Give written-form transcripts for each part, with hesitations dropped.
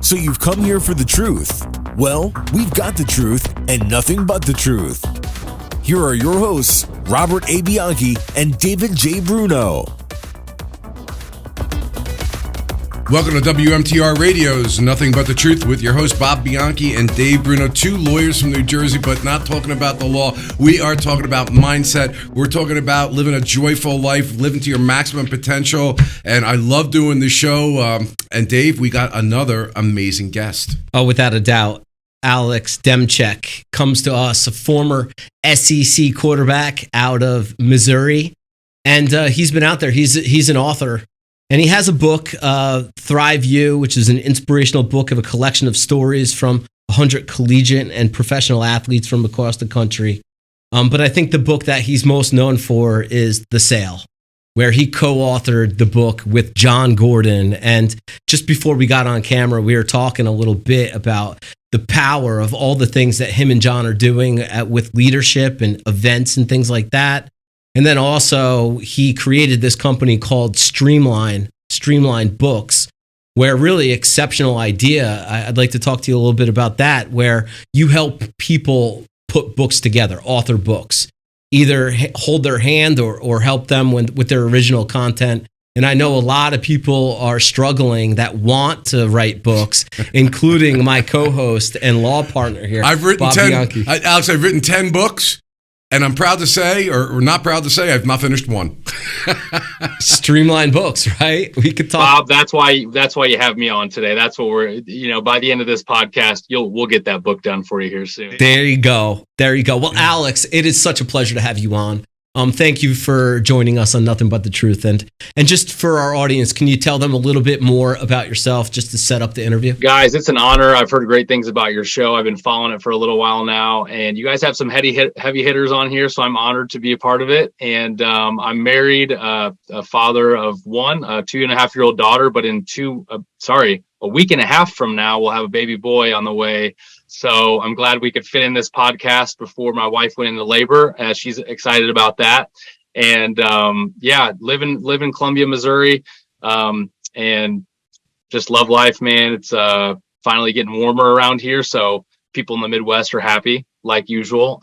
So you've come here for the truth. Well, we've got the truth and nothing but the truth. Here are your hosts, Robert A. Bianchi and David J. Bruno. Welcome to WMTR Radio's Nothing But the Truth with your host, Bob Bianchi and Dave Bruno, two lawyers from New Jersey, but not talking about the law. We are talking about mindset. We're talking about living a joyful life, living to your maximum potential. And I love doing the show. And Dave, we got another amazing guest. Oh, without a doubt. Alex Demczak comes to us, a former SEC quarterback out of Missouri. And he's been out there. He's an author. And he has a book, Thrive You, which is an inspirational book of a collection of stories from 100 collegiate and professional athletes from across the country. But I think the book that he's most known for is The Sale, where he co-authored the book with Jon Gordon. And just before we got on camera, we were talking a little bit about the power of all the things that him and Jon are doing with leadership and events and things like that. And then also he created this company called Streamline Books, where really exceptional idea. I'd like to talk to you a little bit about that, where you help people put books together, author books, either hold their hand or help them with their original content. And I know a lot of people are struggling that want to write books, including my co-host and law partner here. I've written Bob 10, Bianchi. Alex, I've written 10 books. And I'm proud to say, or not proud to say, I've not finished one. Streamline Books, right? We could talk. Bob, that's why you have me on today. That's what we're, by the end of this podcast, we'll get that book done for you here soon. There you go. Well, Alex, it is such a pleasure to have you on. Thank you for joining us on Nothing But the Truth. And just for our audience, can you tell them a little bit more about yourself just to set up the interview? Guys, it's an honor. I've heard great things about your show. I've been following it for a little while now, and you guys have some heavy hitters on here, so I'm honored to be a part of it. And I'm married, a father of one, a 2.5-year-old daughter, but a week and a half from now, we'll have a baby boy on the way. So I'm glad we could fit in this podcast before my wife went into labor. She's excited about that. And live in Columbia, Missouri, and just love life, man. It's finally getting warmer around here, so people in the Midwest are happy, like usual.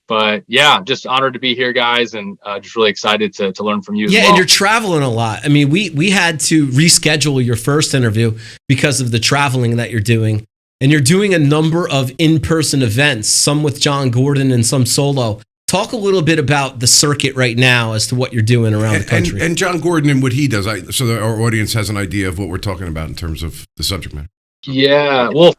But yeah, just honored to be here, guys, and just really excited to learn from you as well. And you're traveling a lot. I mean, we had to reschedule your first interview because of the traveling that you're doing. And you're doing a number of in-person events, some with Jon Gordon and some solo. Talk a little bit about the circuit right now as to what you're doing around the country. And Jon Gordon and what he does, so that our audience has an idea of what we're talking about in terms of the subject matter. Yeah, well,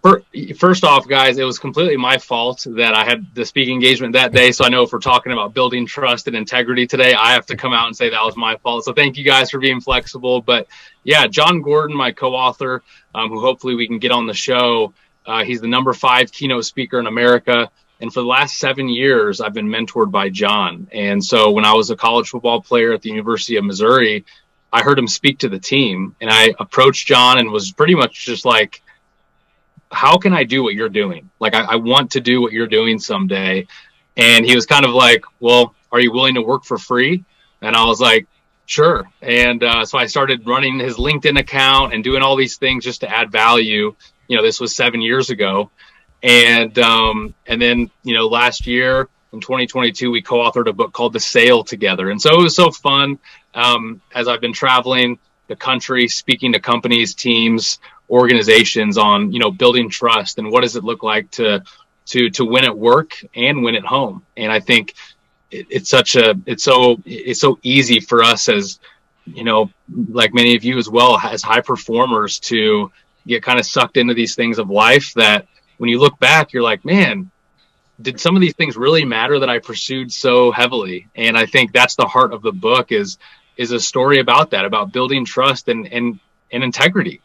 first off, guys, it was completely my fault that I had the speaking engagement that day. So I know if we're talking about building trust and integrity today, I have to come out and say that was my fault. So thank you guys for being flexible. But yeah, Jon Gordon, my co-author, who hopefully we can get on the show. He's the number 5 keynote speaker in America. And for the last 7 years, I've been mentored by Jon. And so when I was a college football player at the University of Missouri, I heard him speak to the team. And I approached Jon and was pretty much just like, how can I do what you're doing? Like, I want to do what you're doing someday. And he was kind of like, well, are you willing to work for free? And I was like, sure. And so I started running his LinkedIn account and doing all these things just to add value. This was 7 years ago. And then, last year in 2022, we co-authored a book called The Sale together. And so it was so fun as I've been traveling the country, speaking to companies, teams, organizations on, building trust and what does it look like to win at work and win at home. And I think it's so easy for us as, like many of you as well, as high performers to get kind of sucked into these things of life that when you look back, you're like, man, did some of these things really matter that I pursued so heavily? And I think that's the heart of the book is a story about that, about building trust and integrity,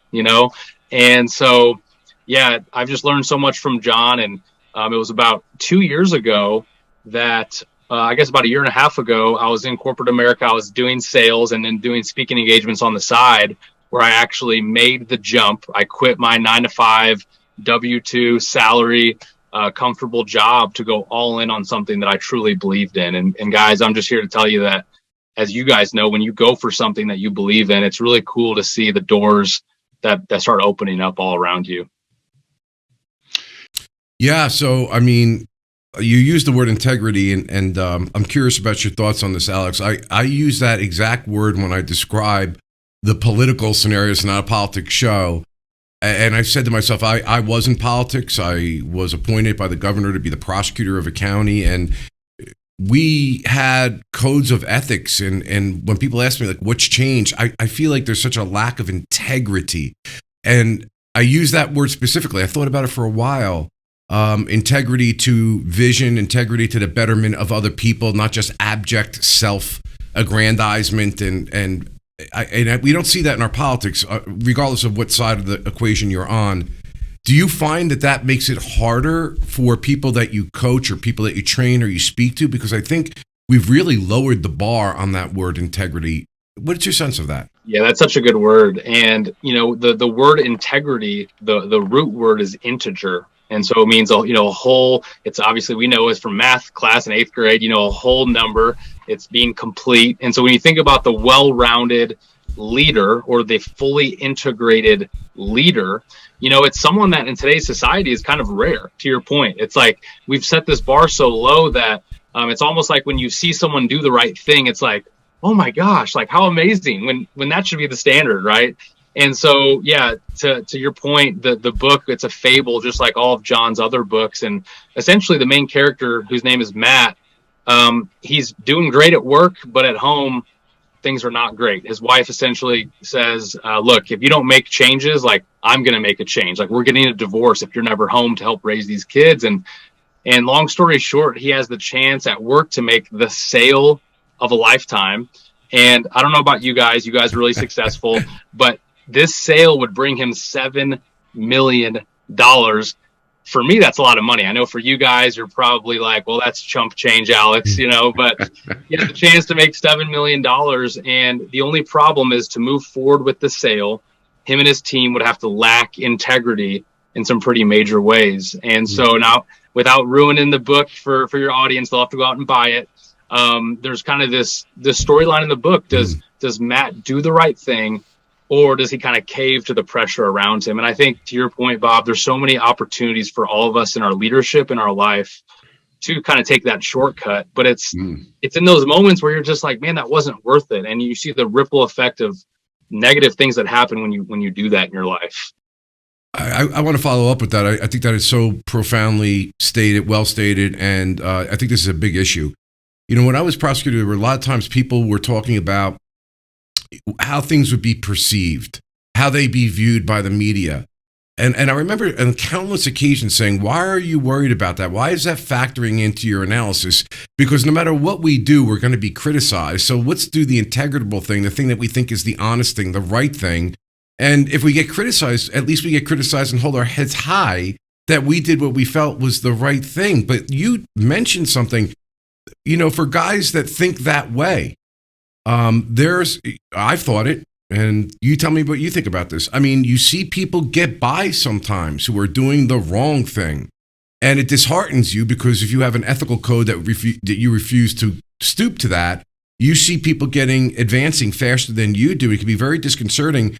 And so, yeah, I've just learned so much from Jon. And it was about 2 years ago that I guess about a year and a half ago, I was in corporate America. I was doing sales and then doing speaking engagements on the side where I actually made the jump. I quit my 9-to-5 W-2 salary, comfortable job to go all in on something that I truly believed in. And guys, I'm just here to tell you that, as you guys know, when you go for something that you believe in, it's really cool to see the doors that start opening up all around you. Yeah. So, I mean, you use the word integrity, and I'm curious about your thoughts on this, Alex. I use that exact word when I describe the political scenarios, not a politics show. And I said to myself, I was in politics. I was appointed by the governor to be the prosecutor of a county, and we had codes of ethics. And when people ask me, like, what's changed, I feel like there's such a lack of integrity. And I use that word specifically. I thought about it for a while. Integrity to vision, integrity to the betterment of other people, not just abject self-aggrandizement. And we don't see that in our politics, regardless of what side of the equation you're on. Do you find that makes it harder for people that you coach or people that you train or you speak to? Because I think we've really lowered the bar on that word integrity. What's your sense of that? Yeah, that's such a good word. And, the word integrity, the root word is integer. And so it means, a whole, it's obviously, we know it's from math class in 8th grade, a whole number, it's being complete. And so when you think about the well-rounded leader or the fully integrated leader, it's someone that in today's society is kind of rare, to your point. It's like we've set this bar so low that it's almost like when you see someone do the right thing, it's like, oh my gosh, like how amazing, when that should be the standard, right? And so, yeah, to your point, the book, it's a fable, just like all of Jon's other books. And essentially the main character, whose name is Matt, he's doing great at work, but at home, things are not great. His wife essentially says, look, if you don't make changes, like I'm going to make a change. Like we're getting a divorce if you're never home to help raise these kids. And long story short, he has the chance at work to make the sale of a lifetime. And I don't know about you guys are really successful, but this sale would bring him $7 million. For me, that's a lot of money. I know for you guys, you're probably like, well, that's chump change, Alex, but he has a chance to make $7 million. And the only problem is to move forward with the sale, him and his team would have to lack integrity in some pretty major ways. And so now, without ruining the book for your audience, they'll have to go out and buy it. There's kind of this storyline in the book. Does Matt do the right thing? Or does he kind of cave to the pressure around him? And I think, to your point, Bob, there's so many opportunities for all of us in our leadership, in our life, to kind of take that shortcut. But it's in those moments where you're just like, man, that wasn't worth it. And you see the ripple effect of negative things that happen when you do that in your life. I want to follow up with that. I think that is so profoundly stated, well stated, and I think this is a big issue. When I was prosecutor, there were a lot of times people were talking about how things would be perceived, how they be viewed by the media. And I remember on countless occasions saying, why are you worried about that? Why is that factoring into your analysis? Because no matter what we do, we're going to be criticized. So let's do the integritable thing, the thing that we think is the honest thing, the right thing. And if we get criticized, at least we get criticized and hold our heads high that we did what we felt was the right thing. But you mentioned something, for guys that think that way, I've thought it, and you tell me what you think about this. I mean, you see people get by sometimes who are doing the wrong thing, and it disheartens you because if you have an ethical code that you refuse to stoop to that, you see people advancing faster than you do. It can be very disconcerting.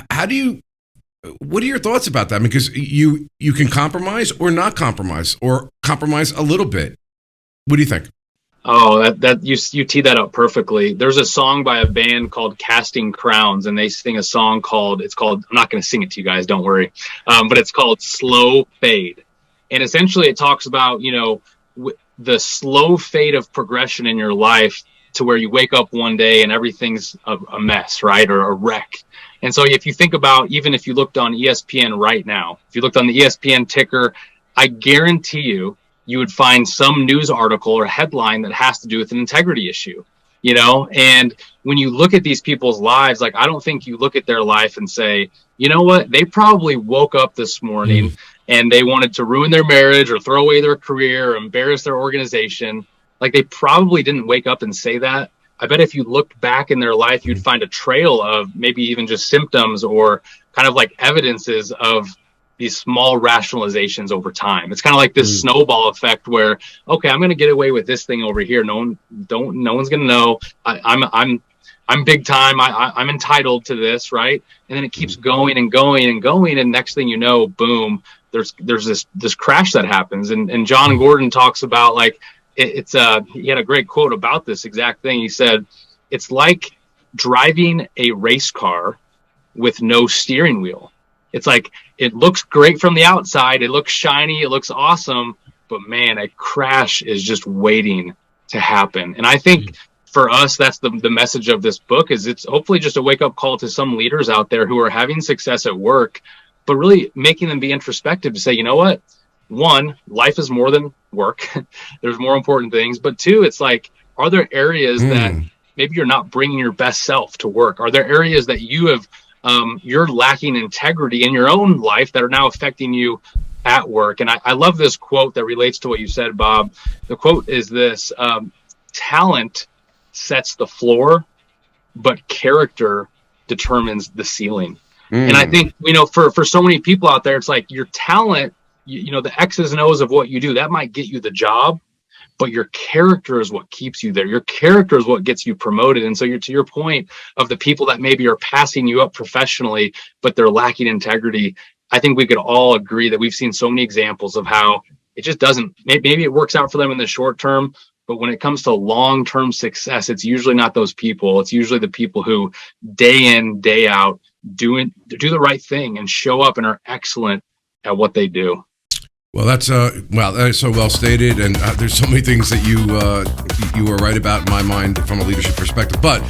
What are your thoughts about that? Because you can compromise or not compromise, or compromise a little bit. What do you think? Oh, that you tee that up perfectly. There's a song by a band called Casting Crowns, and they sing a song called, I'm not going to sing it to you guys, don't worry. But it's called Slow Fade. And essentially it talks about, the slow fade of progression in your life to where you wake up one day and everything's a mess, right? Or a wreck. And so if you think about, even if you looked on ESPN right now, if you looked on the ESPN ticker, I guarantee you would find some news article or headline that has to do with an integrity issue, and when you look at these people's lives, like, I don't think you look at their life and say, you know what, they probably woke up this morning and they wanted to ruin their marriage or throw away their career or embarrass their organization. Like, they probably didn't wake up and say that. I bet if you looked back in their life, you'd find a trail of maybe even just symptoms or kind of like evidences of these small rationalizations over time. It's kind of like this snowball effect where, okay, I'm going to get away with this thing over here. No one's going to know. I'm big time. I'm entitled to this, right? And then it keeps going and going and going, and next thing you know, boom, there's this crash that happens. And Jon Gordon talks about like he had a great quote about this exact thing. He said, "It's like driving a race car with no steering wheel. It's like it looks great from the outside, it looks shiny, it looks awesome, but man, a crash is just waiting to happen." And I think for us, that's the message of this book. Is it's hopefully just a wake up call to some leaders out there who are having success at work, but really making them be introspective to say, you know what? One, life is more than work. There's more important things. But two, it's like, are there areas that maybe you're not bringing your best self to work? Are there areas that you have, you're lacking integrity in your own life that are now affecting you at work? And I love this quote that relates to what you said, Bob. The quote is this: talent sets the floor, but character determines the ceiling. And I think, for so many people out there, it's like your talent, the X's and O's of what you do, that might get you the job, but your character is what keeps you there. Your character is what gets you promoted. And so to your point of the people that maybe are passing you up professionally, but they're lacking integrity, I think we could all agree that we've seen so many examples of how it just doesn't, maybe it works out for them in the short term, but when it comes to long-term success, it's usually not those people. It's usually the people who day in, day out do the right thing and show up and are excellent at what they do. Well, that is so well stated, and there's so many things that you were right about in my mind from a leadership perspective. But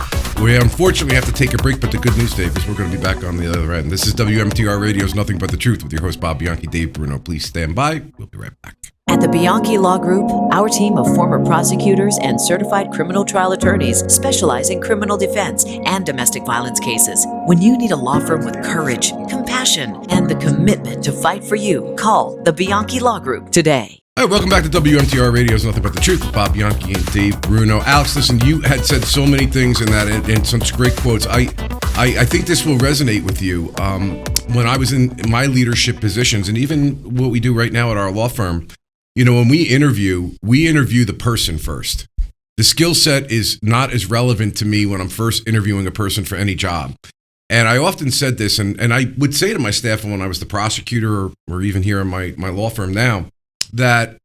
we unfortunately have to take a break. But the good news, Dave, is we're going to be back on the other end. This is WMTR Radio's Nothing But the Truth with your host Bob Bianchi, Dave Bruno. Please stand by. We'll be right back. At the Bianchi Law Group, our team of former prosecutors and certified criminal trial attorneys specialize in criminal defense and domestic violence cases. When you need a law firm with courage, compassion, and the commitment to fight for you, call the Bianchi Law Group today. All right, welcome back to WMTR Radio's Nothing But the Truth with Bob Bianchi and Dave Bruno. Alex, listen, you had said so many things in that and some great quotes. I think this will resonate with you. When I was in my leadership positions, and even what we do right now at our law firm, when we interview the person first. The skill set is not as relevant to me when I'm first interviewing a person for any job. And I often said this, and I would say to my staff when I was the prosecutor or even here in my law firm now, that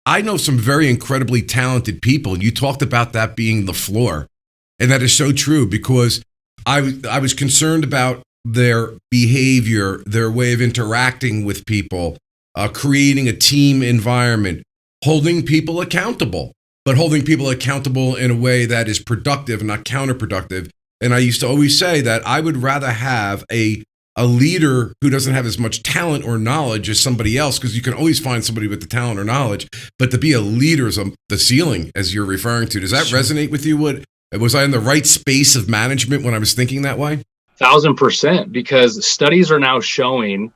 I know some very incredibly talented people. And you talked about that being the floor. And that is so true, because I was concerned about their behavior, their way of interacting with people, creating a team environment, holding people accountable, but holding people accountable in a way that is productive, not counterproductive. And I used to always say that I would rather have a leader who doesn't have as much talent or knowledge as somebody else, because you can always find somebody with the talent or knowledge, but to be a leader is the ceiling, as you're referring to. Does that resonate with you? Was I in the right space of management when I was thinking that way? 1,000%, because studies are now showing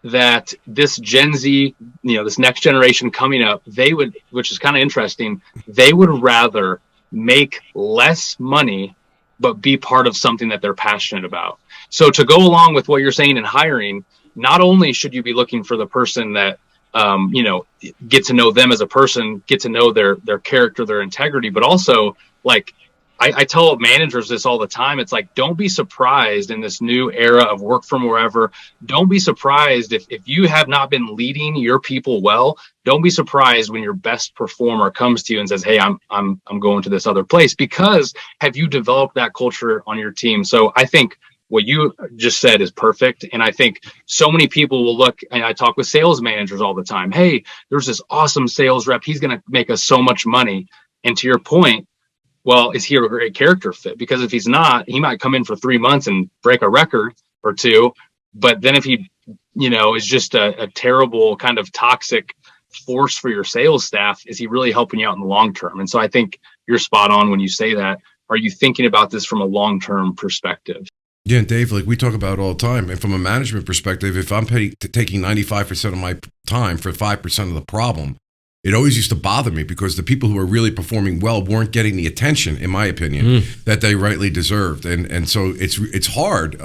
that this Gen Z, this next generation coming up, which is kind of interesting, they would rather make less money, but be part of something that they're passionate about. So to go along with what you're saying in hiring, not only should you be looking for the person that, get to know them as a person, get to know their character, their integrity, but also like, I tell managers this all the time. It's like, don't be surprised in this new era of work from wherever. Don't be surprised if you have not been leading your people well. Don't be surprised when your best performer comes to you and says, "Hey, I'm going to this other place," because have you developed that culture on your team? So I think what you just said is perfect. And I think so many people will look, and I talk with sales managers all the time. Hey, there's this awesome sales rep. He's going to make us so much money. And to your point, well, is he a great character fit? Because if he's not, he might come in for 3 months and break a record or two. But then if he, is just a terrible kind of toxic force for your sales staff, is he really helping you out in the long term? And so I think you're spot on when you say that. Are you thinking about this from a long-term perspective? Yeah, and Dave, like we talk about all the time, and from a management perspective, if I'm taking 95% of my time for 5% of the problem, it always used to bother me, because the people who are really performing well weren't getting the attention, in my opinion, that they rightly deserved. And so it's hard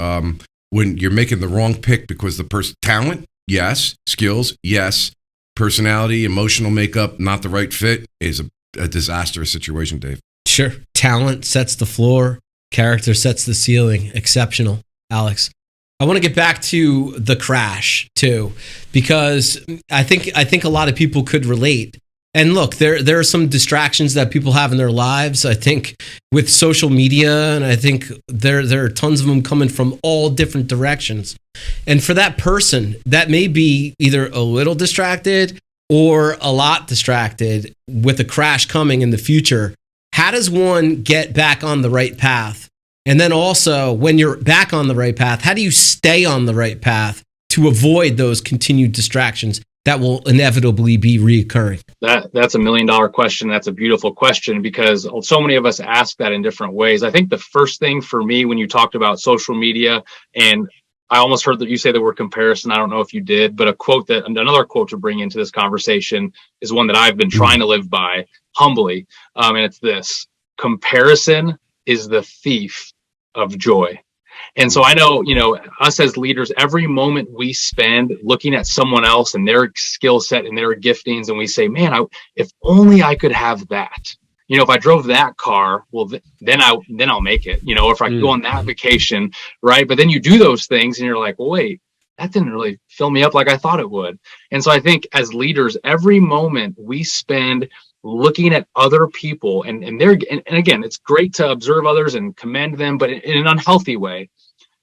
when you're making the wrong pick, because the talent, yes, skills, yes, personality, emotional makeup, not the right fit is a disastrous situation, Dave. Sure. Talent sets the floor. Character sets the ceiling. Exceptional, Alex. I want to get back to the crash too, because I think a lot of people could relate. And look, there are some distractions that people have in their lives. I think with social media, and I think there are tons of them coming from all different directions. And for that person, that may be either a little distracted or a lot distracted with a crash coming in the future. How does one get back on the right path? And then also, when you're back on the right path, how do you stay on the right path to avoid those continued distractions that will inevitably be reoccurring? That's $1 million question. That's a beautiful question, because so many of us ask that in different ways. I think the first thing for me, when you talked about social media, and I almost heard that you say the word comparison. I don't know if you did, but another quote to bring into this conversation is one that I've been trying to live by humbly. And it's this: comparison is the thief of joy. And so I know, us as leaders, every moment we spend looking at someone else and their skill set and their giftings, and we say, man, if only I could have that. If I drove that car, well, then I'll make it. If I go on that vacation, right? But then you do those things and you're like, well, wait, that didn't really fill me up like I thought it would. And so I think as leaders, every moment we spend looking at other people, and again, it's great to observe others and commend them, but in an unhealthy way,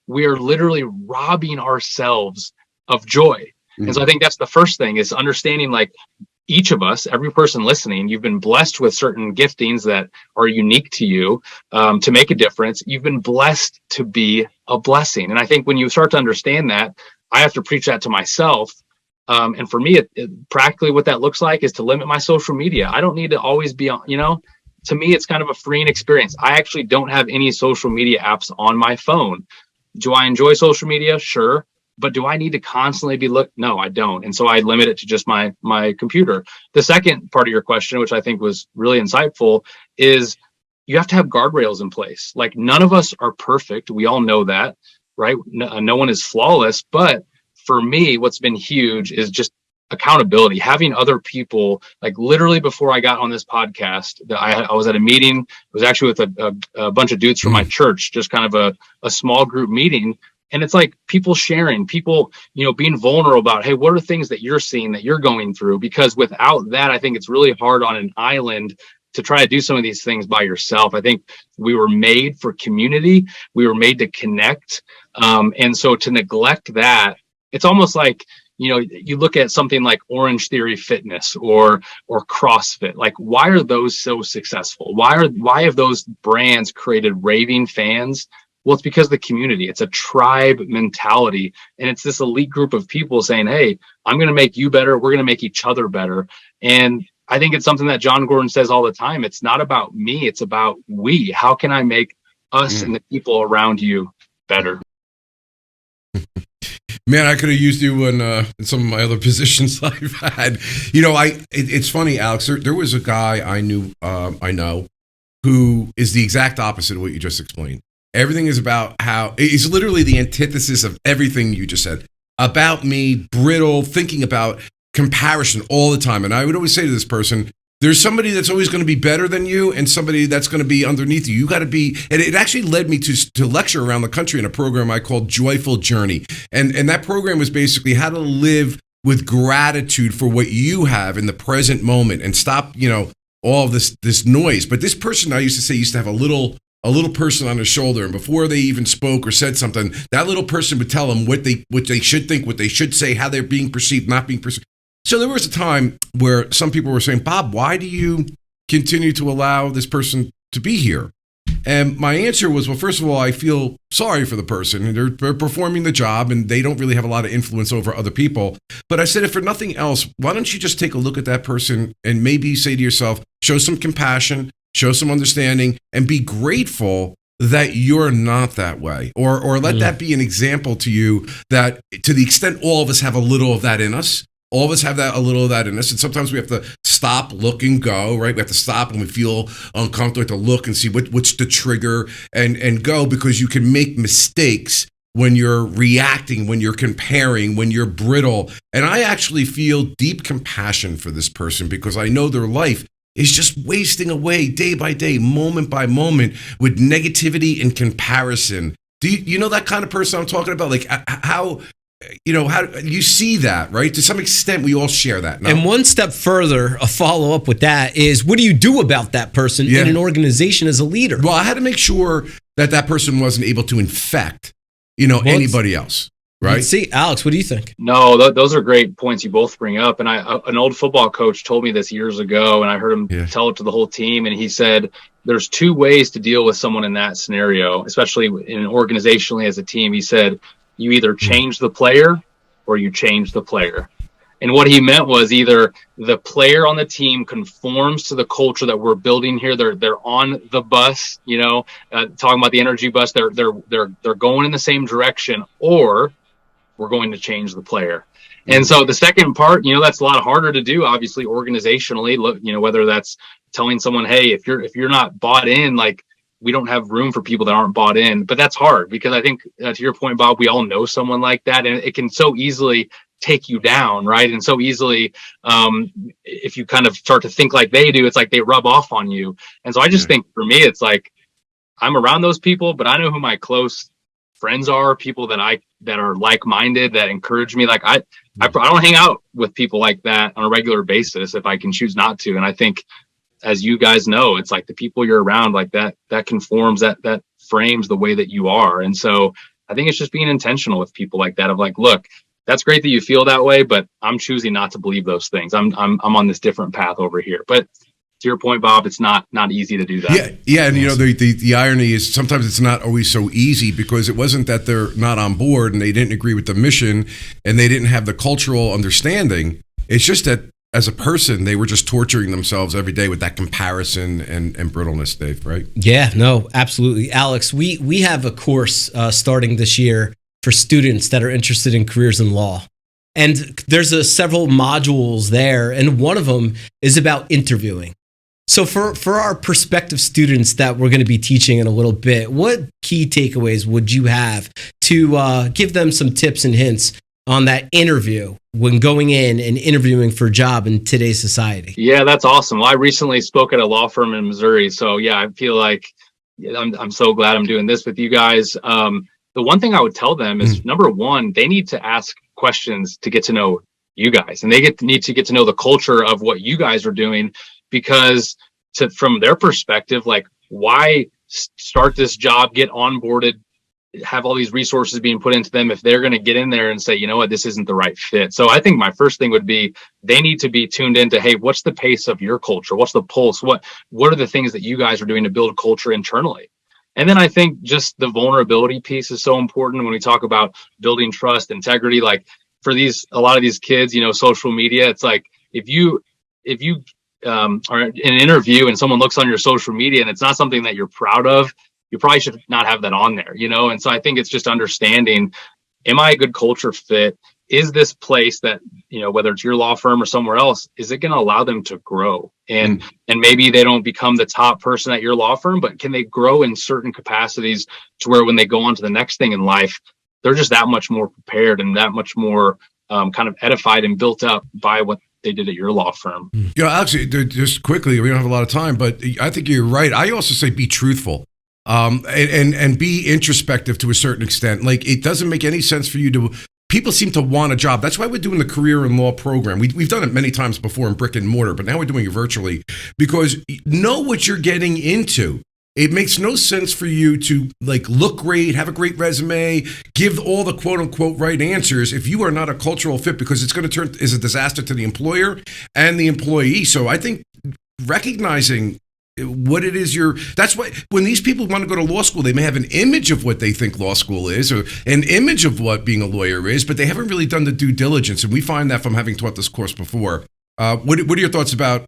we are literally robbing ourselves of joy. And so I think that's the first thing, is understanding, like, each of us, every person listening, you've been blessed with certain giftings that are unique to you, to make a difference. You've been blessed to be a blessing. And I think when you start to understand that, I have to preach that to myself. And for me, practically what that looks like is to limit my social media. I don't need to always be on, to me, it's kind of a freeing experience. I actually don't have any social media apps on my phone. Do I enjoy social media? Sure. But do I need to constantly be No, I don't. And so I limit it to just my computer. The second part of your question, which I think was really insightful, is you have to have guardrails in place. Like, none of us are perfect. We all know that, right? No one is flawless. But for me, what's been huge is just accountability, having other people. Like, literally before I got on this podcast, I was at a meeting. It was actually with a bunch of dudes from my church, just kind of a small group meeting. And it's like people sharing, people, being vulnerable about, hey, what are things that you're seeing, that you're going through? Because without that, I think it's really hard on an island to try to do some of these things by yourself. I think we were made for community. We were made to connect. And so to neglect that, it's almost like, you look at something like Orange Theory Fitness or CrossFit. Like, why are those so successful? Why have those brands created raving fans? Well, it's because of the community. It's a tribe mentality. And it's this elite group of people saying, hey, I'm going to make you better. We're going to make each other better. And I think it's something that Jon Gordon says all the time. It's not about me. It's about we. How can I make us and the people around you better? Man, I could have used you in some of my other positions I've had. It's funny, Alex. There was a guy I know, who is the exact opposite of what you just explained. Everything is about how it's literally the antithesis of everything you just said. About me, brittle, thinking about comparison all the time. And I would always say to this person, there's somebody that's always going to be better than you and somebody that's going to be underneath you. You got to be, and it actually led me to lecture around the country in a program I called Joyful Journey. And that program was basically how to live with gratitude for what you have in the present moment and stop, all of this noise. But this person, I used to say, used to have a little person on their shoulder, and before they even spoke or said something, that little person would tell them what they should think, what they should say, how they're being perceived, not being perceived. So there was a time where some people were saying, Bob, why do you continue to allow this person to be here? And my answer was, well, first of all, I feel sorry for the person. They're performing the job and they don't really have a lot of influence over other people. But I said, if for nothing else, why don't you just take a look at that person and maybe say to yourself, show some compassion, show some understanding, and be grateful that you're not that way. Or let that be an example to you that, to the extent all of us have a little of that in us, all of us have a little of that in us. And sometimes we have to stop, look, and go, right? We have to stop when we feel uncomfortable, to look and see what's the trigger and go, because you can make mistakes when you're reacting, when you're comparing, when you're brittle. And I actually feel deep compassion for this person because I know their life is just wasting away day by day, moment by moment with negativity and comparison. Do you know that kind of person I'm talking about? Like how you see that, right? To some extent, we all share that. No? And one step further, a follow up with that is, what do you do about that person in an organization as a leader? Well, I had to make sure that person wasn't able to infect, anybody else. Right. Let's see, Alex, what do you think? No, those are great points you both bring up. And an old football coach told me this years ago, and I heard him tell it to the whole team. And he said, there's two ways to deal with someone in that scenario, especially organizationally as a team. He said, you either change the player or you change the player. And what he meant was either the player on the team conforms to the culture that we're building here. They're on the bus, talking about the energy bus. They're going in the same direction, or we're going to change the player. And so the second part, that's a lot harder to do, obviously, organizationally, whether that's telling someone, hey, if you're not bought in, like, we don't have room for people that aren't bought in. But that's hard because I think, to your point, Bob, we all know someone like that, and it can so easily take you down, right? And so easily, if you kind of start to think like they do, it's like they rub off on you. And so I just think for me, it's like I'm around those people, but I know who my close friends are, people that are like-minded, that encourage me. Like I don't hang out with people like that on a regular basis if I can choose not to. And I think, as you guys know, it's like the people you're around, like that conforms, that frames the way that you are. And so I think it's just being intentional with people like that, of like, look, that's great that you feel that way, but I'm choosing not to believe those things. I'm on this different path over here. But to your point, Bob, it's not easy to do that. Yeah, and the irony is sometimes it's not always so easy, because it wasn't that they're not on board and they didn't agree with the mission and they didn't have the cultural understanding. It's just that as a person, they were just torturing themselves every day with that comparison and brittleness, Dave, right? Yeah, no, absolutely. Alex, we have a course starting this year for students that are interested in careers in law. And there's several modules there, and one of them is about interviewing. So for our prospective students that we're going to be teaching in a little bit, what key takeaways would you have to give them some tips and hints on that interview when going in and interviewing for a job in today's society? Yeah, that's awesome. Well, I recently spoke at a law firm in Missouri. So yeah, I feel like I'm so glad I'm doing this with you guys. The one thing I would tell them is, number one, they need to ask questions to get to know you guys, and they need to get to know the culture of what you guys are doing, because from their perspective, like, why start this job, get onboarded, have all these resources being put into them if they're going to get in there and say, you know what, this isn't the right fit. So I think my first thing would be, they need to be tuned into, hey, what's the pace of your culture? What's the pulse? What are the things that you guys are doing to build culture internally? And then I think just the vulnerability piece is so important when we talk about building trust, integrity. Like for a lot of these kids, social media, it's like, if you are in an interview and someone looks on your social media and it's not something that you're proud of, you probably should not have that on there, And so I think it's just understanding, am I a good culture fit? Is this place that, whether it's your law firm or somewhere else, is it going to allow them to grow? And maybe they don't become the top person at your law firm, but can they grow in certain capacities to where when they go on to the next thing in life, they're just that much more prepared and that much more kind of edified and built up by what they did at your law firm. Actually, just quickly, we don't have a lot of time, but I think you're right. I also say be truthful. And be introspective to a certain extent. Like, it doesn't make any sense for you to. People seem to want a job. That's why we're doing the career in law program. We've done it many times before in brick and mortar, but now we're doing it virtually, because know what you're getting into. It makes no sense for you to look great, have a great resume, give all the quote unquote right answers if you are not a cultural fit, because it's going to turn is a disaster to the employer and the employee. So I think recognizing what it is that's why when these people want to go to law school, they may have an image of what they think law school is, or an image of what being a lawyer is, but they haven't really done the due diligence. And we find that from having taught this course before. What are your thoughts about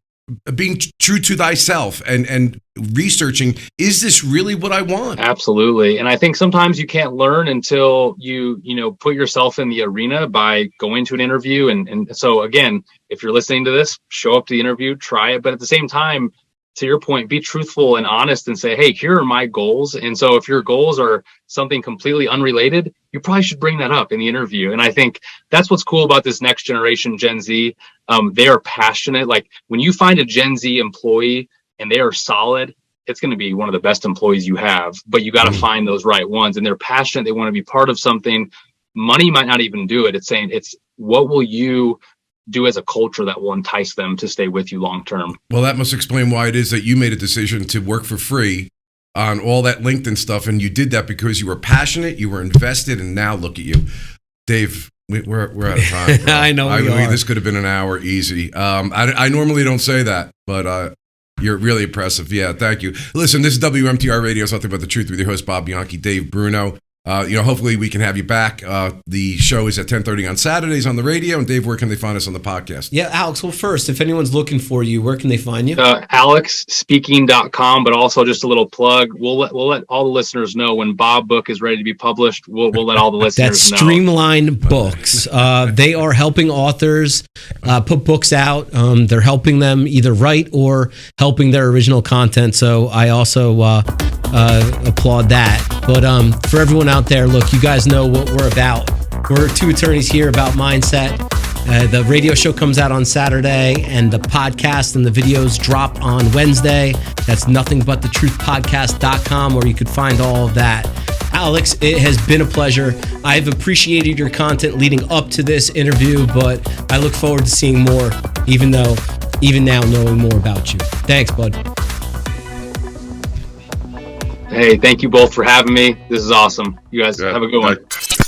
being true to thyself and researching, is this really what I want? Absolutely. And I think sometimes you can't learn until you put yourself in the arena by going to an interview. And so again, if you're listening to this, show up to the interview, try it. But at the same time, to your point, be truthful and honest and say, hey, here are my goals. And so if your goals are something completely unrelated, you probably should bring that up in the interview. And I think that's what's cool about this next generation, Gen Z. They are passionate. Like when you find a Gen Z employee and they are solid, it's going to be one of the best employees you have, but you got to find those right ones. And they're passionate. They want to be part of something. Money might not even do it. It's saying, it's what will you do as a culture that will entice them to stay with you long term. Well, that must explain why it is that you made a decision to work for free on all that LinkedIn stuff, and you did that because you were passionate, you were invested, and now look at you. Dave, we're out of time. Bro. I know we are. This could have been an hour easy. I normally don't say that, but you're really impressive. Yeah, thank you. Listen, this is WMTR Radio, Something But the Truth, with your host, Bob Bianchi, Dave Bruno. Hopefully we can have you back. The show is at 10:30 on Saturdays on the radio. And Dave, where can they find us on the podcast? Yeah, Alex, well, first, if anyone's looking for you, where can they find you? AlexSpeaking.com, but also just a little plug. We'll let all the listeners know when Bob book is ready to be published. We'll let all the listeners That's know. Streamline Books. They are helping authors put books out. They're helping them either write or helping their original content. So I also applaud that. But for everyone out there, look, you guys know what we're about. We're two attorneys here about mindset. The radio show comes out on Saturday, and the podcast and the videos drop on Wednesday. That's nothingbuttethetruthpodcast.com, where you could find all of that. Alex, it has been a pleasure. I've appreciated your content leading up to this interview, but I look forward to seeing more, even now knowing more about you. Thanks, bud. Hey, thank you both for having me. This is awesome. You guys have a good one.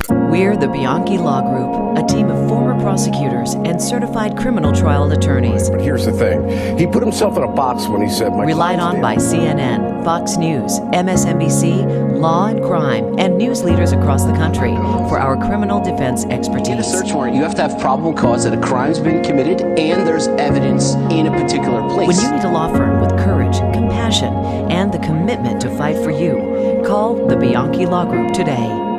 We're the Bianchi Law Group, a team of former prosecutors and certified criminal trial attorneys. But here's the thing. He put himself in a box when he said... Relied on by CNN, Fox News, MSNBC, Law and Crime, and news leaders across the country for our criminal defense expertise. In a search warrant, you have to have probable cause that a crime's been committed and there's evidence in a particular place. When you need a law firm with courage, compassion, and the commitment to fight for you, call the Bianchi Law Group today.